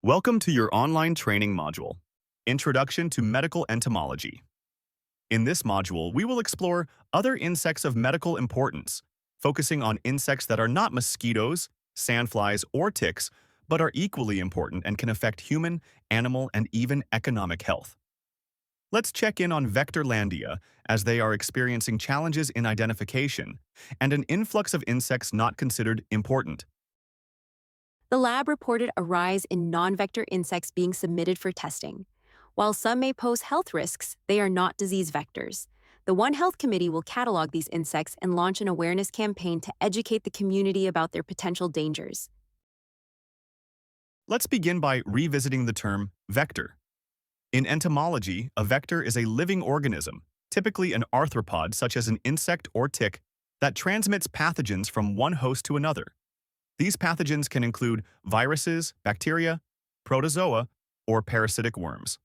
Welcome to your online training module, Introduction to Medical Entomology. In this module, we will explore other insects of medical importance, focusing on insects that are not mosquitoes, sandflies, or ticks, but are equally important and can affect human, animal, and even economic health. Let's check in on Vectorlandia, as they are experiencing challenges in identification and an influx of insects not considered important. The lab reported a rise in non-vector insects being submitted for testing. While some may pose health risks, they are not disease vectors. The One Health Committee will catalog these insects and launch an awareness campaign to educate the community about their potential dangers. Let's begin by revisiting the term vector. In entomology, a vector is a living organism, typically an arthropod such as an insect or tick, that transmits pathogens from one host to another. These pathogens can include viruses, bacteria, protozoa, or parasitic worms.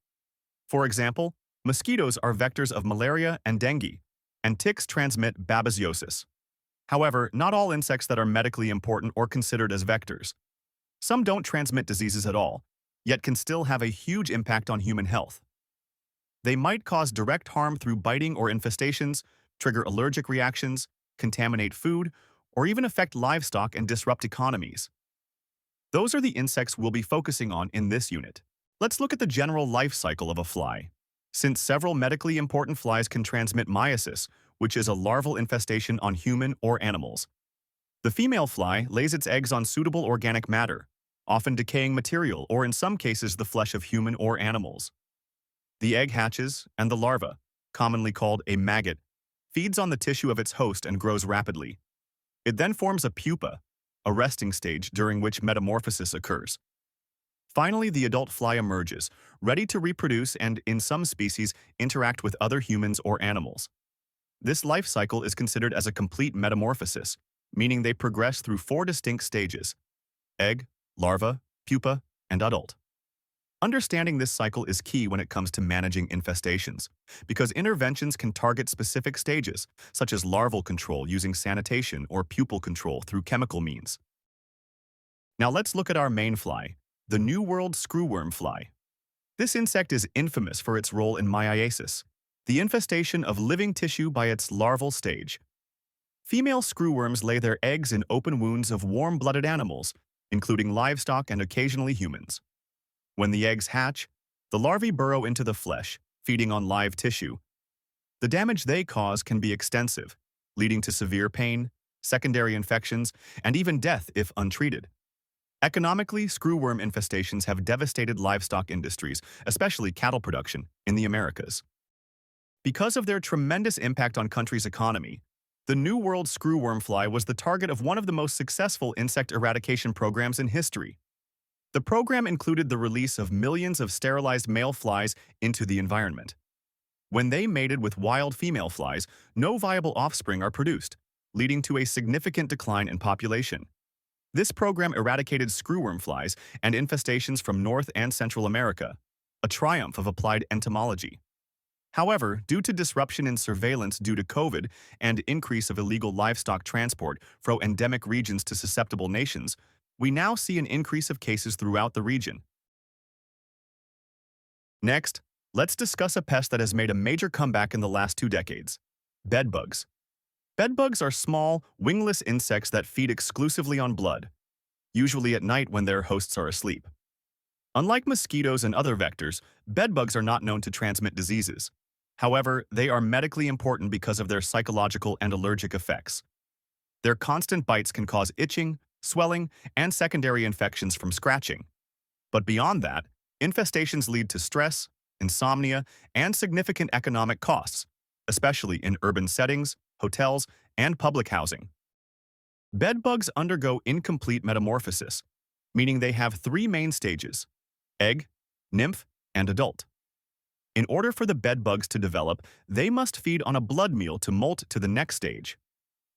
For example, mosquitoes are vectors of malaria and dengue, and ticks transmit babesiosis. However, not all insects that are medically important or considered as vectors. Some don't transmit diseases at all, yet can still have a huge impact on human health. They might cause direct harm through biting or infestations, trigger allergic reactions, contaminate food, or even affect livestock and disrupt economies. Those are the insects we'll be focusing on in this unit. Let's look at the general life cycle of a fly. Since several medically important flies can transmit myiasis, which is a larval infestation on human or animals. The female fly lays its eggs on suitable organic matter, often decaying material or in some cases the flesh of human or animals. The egg hatches, and the larva, commonly called a maggot, feeds on the tissue of its host and grows rapidly. It then forms a pupa, a resting stage during which metamorphosis occurs. Finally, the adult fly emerges, ready to reproduce and, in some species, interact with other humans or animals. This life cycle is considered as a complete metamorphosis, meaning they progress through 4 distinct stages: egg, larva, pupa, and adult. Understanding this cycle is key when it comes to managing infestations, because interventions can target specific stages, such as larval control using sanitation or pupal control through chemical means. Now let's look at our main fly, the New World screwworm fly. This insect is infamous for its role in myiasis, the infestation of living tissue by its larval stage. Female screwworms lay their eggs in open wounds of warm-blooded animals, including livestock and occasionally humans. When the eggs hatch, the larvae burrow into the flesh, feeding on live tissue. The damage they cause can be extensive, leading to severe pain, secondary infections, and even death if untreated. Economically, screwworm infestations have devastated livestock industries, especially cattle production, in the Americas. Because of their tremendous impact on countries' economy, the New World screwworm fly was the target of one of the most successful insect eradication programs in history. The program included the release of millions of sterilized male flies into the environment. When they mated with wild female flies, no viable offspring are produced, leading to a significant decline in population. This program eradicated screwworm flies and infestations from North and Central America, a triumph of applied entomology. However, due to disruption in surveillance due to COVID and increase of illegal livestock transport from endemic regions to susceptible nations, we now see an increase of cases throughout the region. Next, let's discuss a pest that has made a major comeback in the last 2 decades: bedbugs. Bedbugs are small, wingless insects that feed exclusively on blood, usually at night when their hosts are asleep. Unlike mosquitoes and other vectors, bedbugs are not known to transmit diseases. However, they are medically important because of their psychological and allergic effects. Their constant bites can cause itching, swelling, and secondary infections from scratching. But beyond that, infestations lead to stress, insomnia, and significant economic costs, especially in urban settings, hotels, and public housing. Bedbugs undergo incomplete metamorphosis, meaning they have 3 main stages: egg, nymph, and adult. In order for the bedbugs to develop, they must feed on a blood meal to molt to the next stage.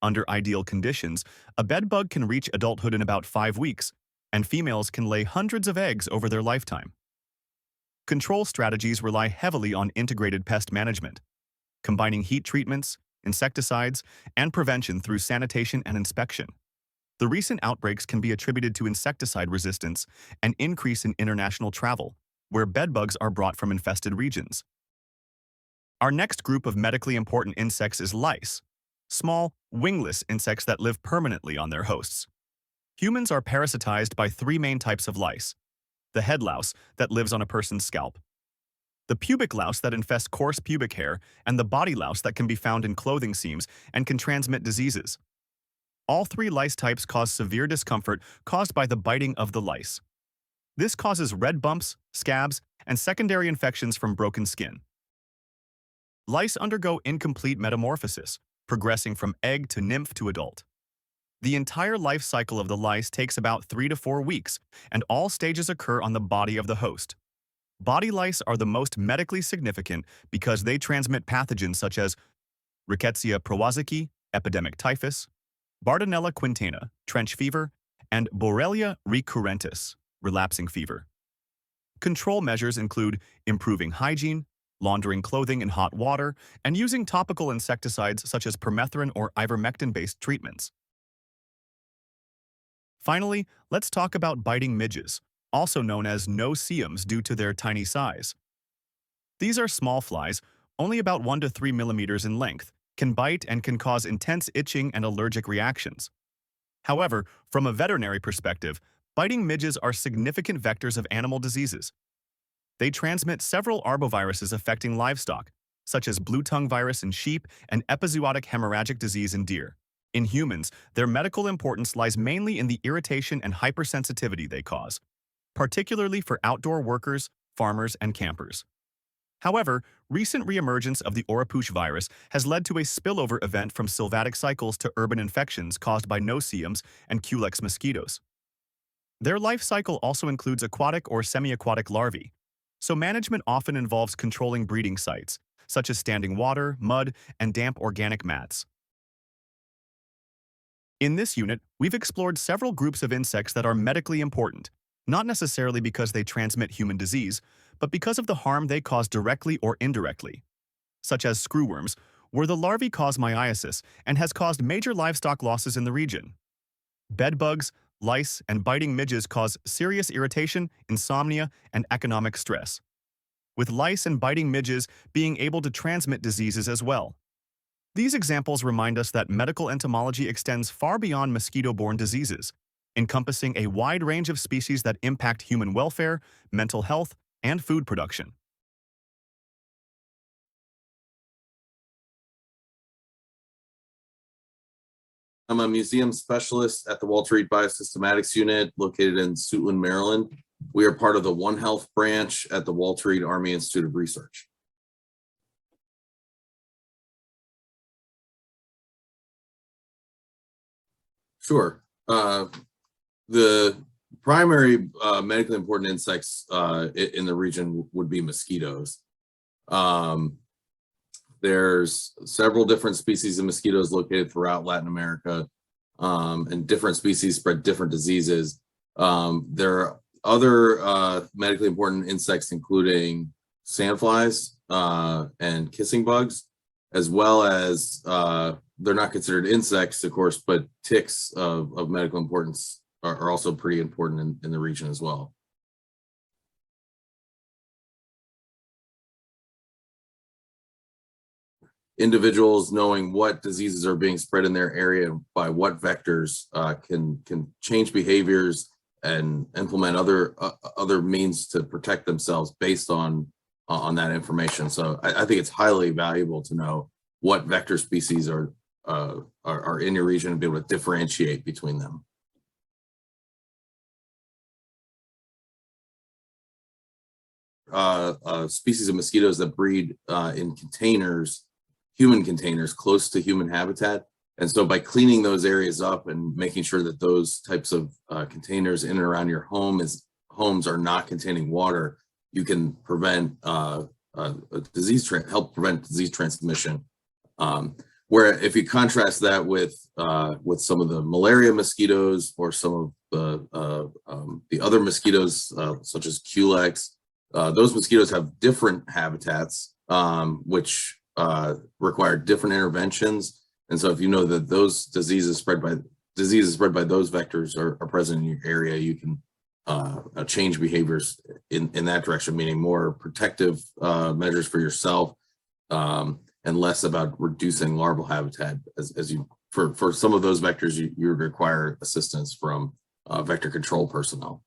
Under ideal conditions, a bedbug can reach adulthood in about 5 weeks, and females can lay hundreds of eggs over their lifetime. Control strategies rely heavily on integrated pest management, combining heat treatments, insecticides, and prevention through sanitation and inspection. The recent outbreaks can be attributed to insecticide resistance and increase in international travel, where bedbugs are brought from infested regions. Our next group of medically important insects is lice, small, wingless insects that live permanently on their hosts. Humans are parasitized by three main types of lice: the head louse that lives on a person's scalp, the pubic louse that infests coarse pubic hair, and the body louse that can be found in clothing seams and can transmit diseases. All three lice types cause severe discomfort caused by the biting of the lice. This causes red bumps, scabs, and secondary infections from broken skin. Lice undergo incomplete metamorphosis, progressing from egg to nymph to adult. The entire life cycle of the lice takes about 3 to 4 weeks, and all stages occur on the body of the host. Body lice are the most medically significant because they transmit pathogens such as Rickettsia prowazekii, epidemic typhus, Bartonella quintana, trench fever, and Borrelia recurrentis, relapsing fever. Control measures include improving hygiene, laundering clothing in hot water, and using topical insecticides such as permethrin or ivermectin-based treatments. Finally, let's talk about biting midges, also known as no-see-ums due to their tiny size. These are small flies, only about 1 to 3 millimeters in length, can bite and can cause intense itching and allergic reactions. However, from a veterinary perspective, biting midges are significant vectors of animal diseases. They transmit several arboviruses affecting livestock, such as blue tongue virus in sheep and epizootic hemorrhagic disease in deer. In humans, their medical importance lies mainly in the irritation and hypersensitivity they cause, particularly for outdoor workers, farmers, and campers. However, recent reemergence of the Oropouche virus has led to a spillover event from sylvatic cycles to urban infections caused by no-see-ums and Culex mosquitoes. Their life cycle also includes aquatic or semi-aquatic larvae, so management often involves controlling breeding sites, such as standing water, mud, and damp organic mats. In this unit, we've explored several groups of insects that are medically important, not necessarily because they transmit human disease, but because of the harm they cause directly or indirectly, such as screwworms, where the larvae cause myiasis and has caused major livestock losses in the region. Bedbugs, lice, and biting midges cause serious irritation, insomnia, and economic stress, with lice and biting midges being able to transmit diseases as well. These examples remind us that medical entomology extends far beyond mosquito-borne diseases, encompassing a wide range of species that impact human welfare, mental health, and food production. I'm a museum specialist at the Walter Reed Biosystematics Unit located in Suitland, Maryland. We are part of the One Health branch at the Walter Reed Army Institute of Research. Sure. The primary medically important insects in the region would be mosquitoes. There's several different species of mosquitoes located throughout Latin America, and different species spread different diseases. There are other medically important insects, including sandflies and kissing bugs, as well as they're not considered insects, of course, but ticks of medical importance are also pretty important in the region as well. Individuals knowing what diseases are being spread in their area by what vectors can change behaviors and implement other means to protect themselves based on that information. So I think it's highly valuable to know what vector species are in your region and be able to differentiate between them. Species of mosquitoes that breed in containers, human containers close to human habitat. And so by cleaning those areas up and making sure that those types of containers in and around your homes are not containing water, you can prevent help prevent disease transmission. Where if you contrast that with some of the malaria mosquitoes or some of the other mosquitoes such as Culex, those mosquitoes have different habitats which require different interventions. And so if you know that those diseases spread by diseases spread by those vectors are present in your area, you can change behaviors in that direction, meaning more protective measures for yourself, and less about reducing larval habitat. As you, for some of those vectors, you would require assistance from vector control personnel.